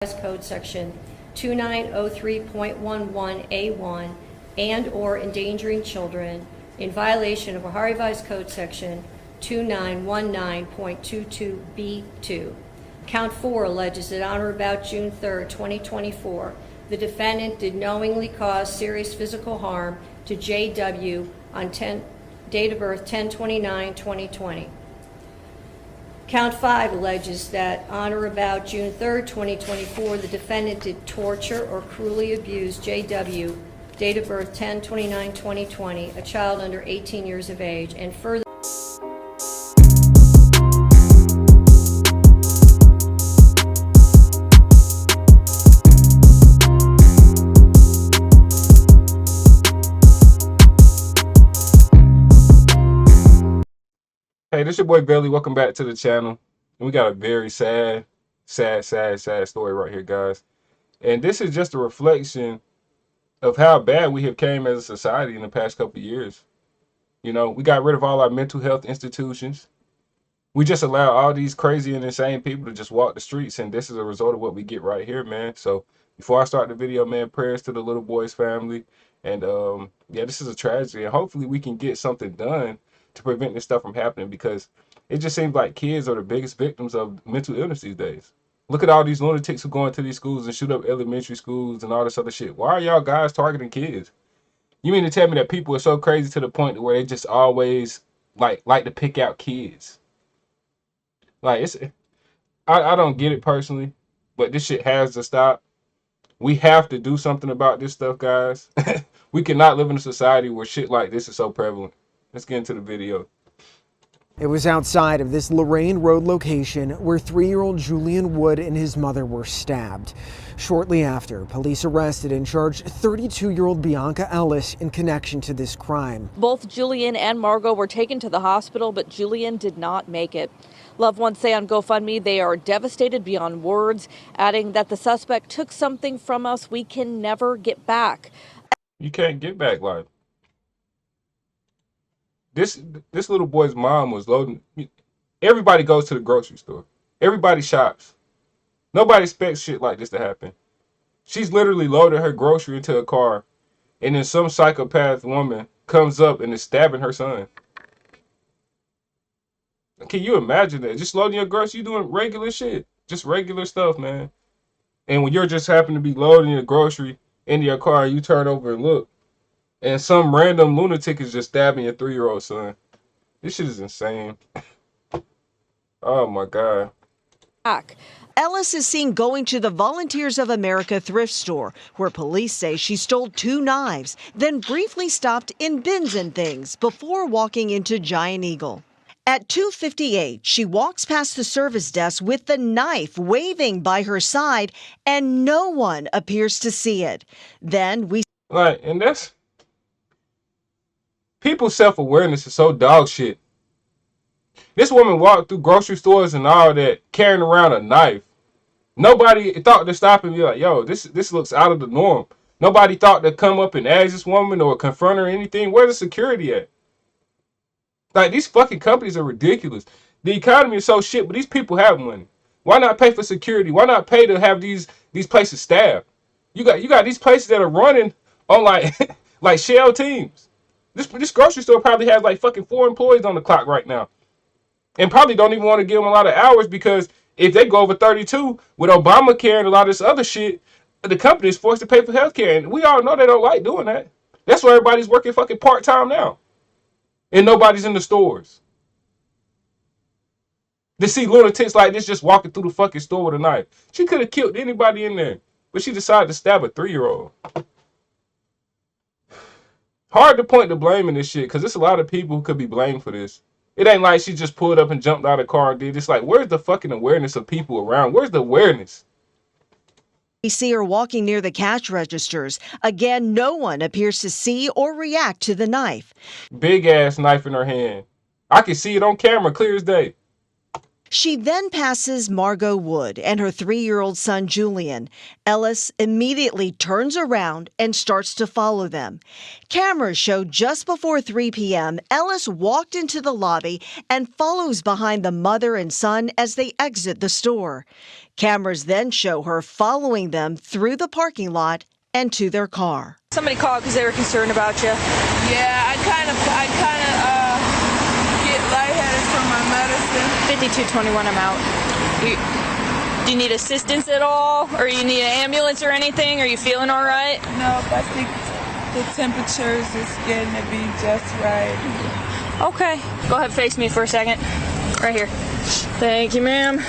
Code Section 2903.11A1 and/or endangering children in violation of Ohio Revised Code Section 2919.22B2. Count 4 alleges that on or about June 3, 2024, the defendant did knowingly cause serious physical harm to J.W. on date of birth 10/29/2020. Count 5 alleges that on or about June 3, 2024, the defendant did torture or cruelly abuse J.W., date of birth 10/29/2020, a child under 18 years of age, and further. Hey, this your boy Belly. Welcome back to the channel. And we got a very sad story right here, guys. And this is just a reflection of how bad we have came as a society in the past couple of years. You know, we got rid of all our mental health institutions. We just allow all these crazy and insane people to just walk the streets, and this is a result of what we get right here, man. So before I start the video, man, prayers to the little boy's family. And yeah, this is a tragedy, and hopefully we can get something done to prevent this stuff from happening, because it just seems like kids are the biggest victims of mental illness these days. Look at all these lunatics who go into these schools and shoot up elementary schools and all this other shit. Why are y'all guys targeting kids? You mean to tell me that people are so crazy to the point where they just always like to pick out kids? Like, I don't get it personally, but this shit has to stop. We have to do something about this stuff, guys. We cannot live in a society where shit like this is so prevalent. Let's get into the video. It was outside of this Lorraine Road location where 3-year-old Julian Wood and his mother were stabbed. Shortly after, police arrested and charged 32-year-old Bianca Ellis in connection to this crime. Both Julian and Margot were taken to the hospital, but Julian did not make it. Loved ones say on GoFundMe they are devastated beyond words, adding that the suspect took something from us we can never get back. You can't get back life. This little boy's mom was loading. Everybody goes to the grocery store. Everybody shops. Nobody expects shit like this to happen. She's literally loaded her grocery into a car, and then some psychopath woman comes up and is stabbing her son. Can you imagine that? Just loading your grocery, you doing regular shit. Just regular stuff, man. And when you're just happen to be loading your grocery into your car, you turn over and look, and some random lunatic is just stabbing your 3-year-old son. This shit is insane. Oh my God. Ellis is seen going to the Volunteers of America thrift store, where police say she stole 2 knives, then briefly stopped in bins and things before walking into Giant Eagle. At 2:58, she walks past the service desk with the knife waving by her side, and no one appears to see it. Then we... And that's... People's self-awareness is so dog shit. This woman walked through grocery stores and all that, carrying around a knife. Nobody thought to stop and be like, yo, this looks out of the norm. Nobody thought to come up and ask this woman or confront her or anything. Where's the security at? Like, these fucking companies are ridiculous. The economy is so shit, but these people have money. Why not pay for security? Why not pay to have these places staffed? You got these places that are running on like like shell teams. This grocery store probably has like fucking 4 employees on the clock right now, and probably don't even want to give them a lot of hours, because if they go over 32 with Obamacare and a lot of this other shit, the company is forced to pay for healthcare, and we all know they don't like doing that. That's why everybody's working fucking part-time now, and nobody's in the stores. To see lunatics like this just walking through the fucking store with a knife. She could have killed anybody in there, but she decided to stab a 3-year-old. Hard to point the blame in this shit, because there's a lot of people who could be blamed for this. It ain't like she just pulled up and jumped out of the car and did this. Like, where's the fucking awareness of people around? Where's the awareness? We see her walking near the cash registers. Again, no one appears to see or react to the knife. Big ass knife in her hand. I can see it on camera clear as day. She then passes Margot Wood and her 3-year-old son, Julian. Ellis immediately turns around and starts to follow them. Cameras show just before 3 p.m., Ellis walked into the lobby and follows behind the mother and son as they exit the store. Cameras then show her following them through the parking lot and to their car. Somebody called because they were concerned about you. Yeah, I kind of get lightheaded from my medicine. 5221, I'm out. Do you need assistance at all? Or you need an ambulance or anything? Are you feeling all right? No, I think the temperatures is getting to be just right. Okay. Go ahead, face me for a second. Right here. Thank you, ma'am.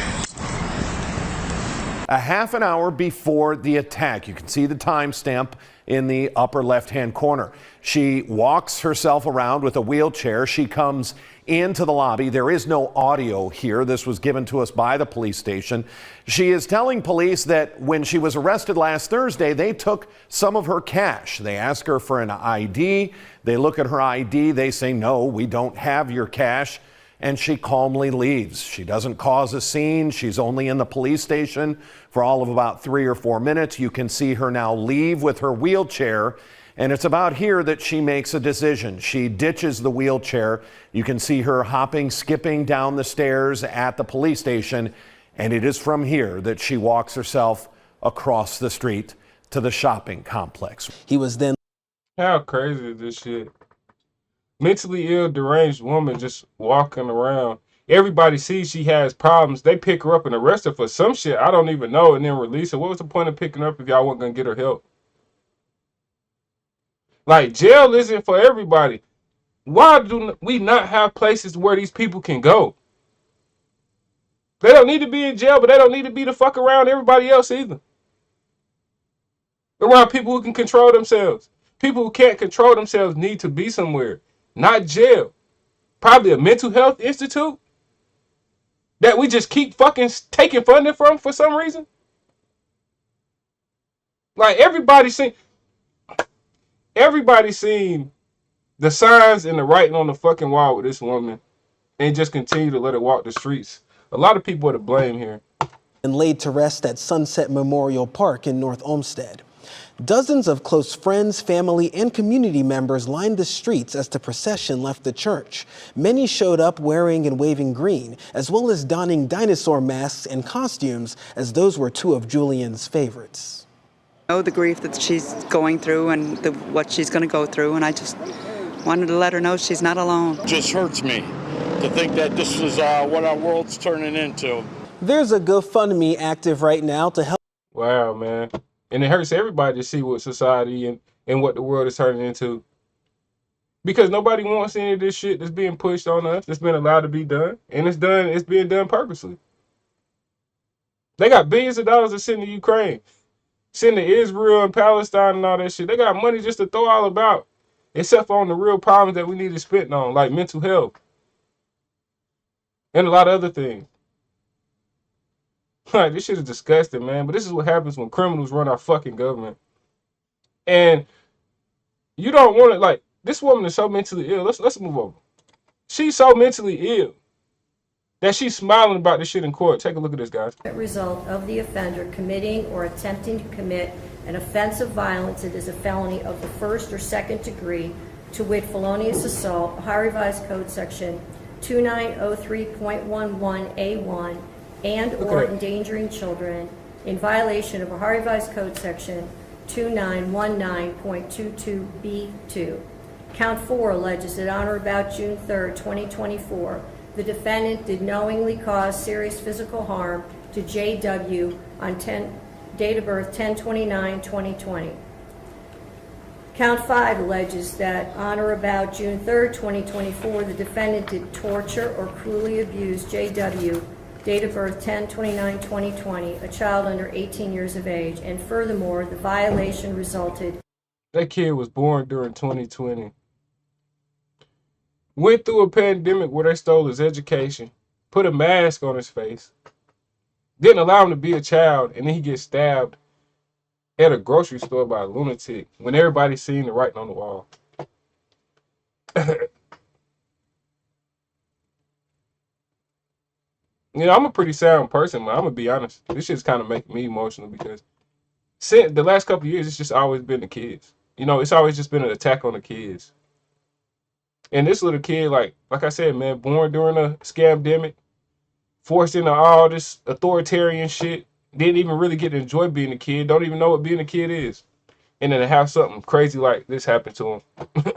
A half an hour before the attack. You can see the timestamp in the upper left-hand corner. She walks herself around with a wheelchair. She comes into the lobby. There is no audio here. This was given to us by the police station. She is telling police that when she was arrested last Thursday, they took some of her cash. They ask her for an ID. They look at her ID. They say, no, we don't have your cash. And she calmly leaves. She doesn't cause a scene. She's only in the police station for all of about 3 or 4 minutes. You can see her now leave with her wheelchair. And it's about here that she makes a decision. She ditches the wheelchair. You can see her hopping, skipping down the stairs at the police station. And it is from here that she walks herself across the street to the shopping complex. He was then. How crazy is this shit? Mentally ill, deranged woman just walking around. Everybody sees she has problems. They pick her up and arrest her for some shit I don't even know and then release her. What was the point of picking her up if y'all weren't going to get her help? Like, jail isn't for everybody. Why do we not have places where these people can go? They don't need to be in jail, but they don't need to be the fuck around everybody else either. Around people who can control themselves. People who can't control themselves need to be somewhere. Not jail. Probably a mental health institute that we just keep fucking taking funding from for some reason. Like everybody seen the signs and the writing on the fucking wall with this woman and just continue to let her walk the streets. A lot of people are to blame here. And laid to rest at Sunset Memorial Park in North Olmsted. Dozens of close friends, family, and community members lined the streets as the procession left the church. Many showed up wearing and waving green, as well as donning dinosaur masks and costumes, as those were two of Julian's favorites. Know the grief that she's going through and what she's going to go through, and I just wanted to let her know she's not alone. It just hurts me to think that this is what our world's turning into. There's a GoFundMe active right now to help. Wow, man. And it hurts everybody to see what society and what the world is turning into. Because nobody wants any of this shit that's being pushed on us, that's been allowed to be done. And it's being done purposely. They got billions of dollars to send to Ukraine, send to Israel and Palestine and all that shit. They got money just to throw all about, except for on the real problems that we need to spend on, like mental health. And a lot of other things. Like, this shit is disgusting, man. But this is what happens when criminals run our fucking government. And you don't want it. Like, this woman is so mentally ill. Let's move over. She's so mentally ill that she's smiling about this shit in court. Take a look at this, guys. Result of the offender committing or attempting to commit an offense of violence that is a felony of the first or second degree, to wit, felonious assault, Ohio Revised Code Section 2903.11A1, and or endangering children in violation of Ohio Revised Code Section 2919.22B2. Count 4 alleges that on or about June 3rd, 2024, the defendant did knowingly cause serious physical harm to JW on date of birth 10/29/2020. Count 5 alleges that on or about June 3rd, 2024, the defendant did torture or cruelly abuse JW, date of birth 10/29/2020, a child under 18 years of age, and furthermore, the violation resulted. That kid was born during 2020. Went through a pandemic where they stole his education, put a mask on his face, didn't allow him to be a child, and then he gets stabbed at a grocery store by a lunatic when everybody's seeing the writing on the wall. You know, I'm a pretty sound person, man. I'm gonna be honest. This shit's kind of making me emotional because since the last couple of years, it's just always been the kids. You know, it's always just been an attack on the kids. And this little kid, like I said, man, born during a scamdemic, forced into all this authoritarian shit, didn't even really get to enjoy being a kid, don't even know what being a kid is. And then to have something crazy like this happen to him.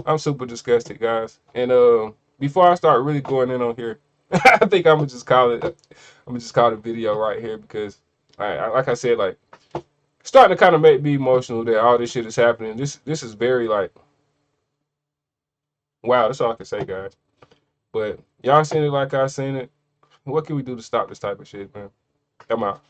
I'm super disgusted, guys. And before I start really going in on here, I think I'm gonna just call it a video right here because like I said, like starting to kind of make me emotional that all this shit is happening. This is very like wow, that's all I can say, guys. But y'all seen it like I seen it. What can we do to stop this type of shit, man? I'm out.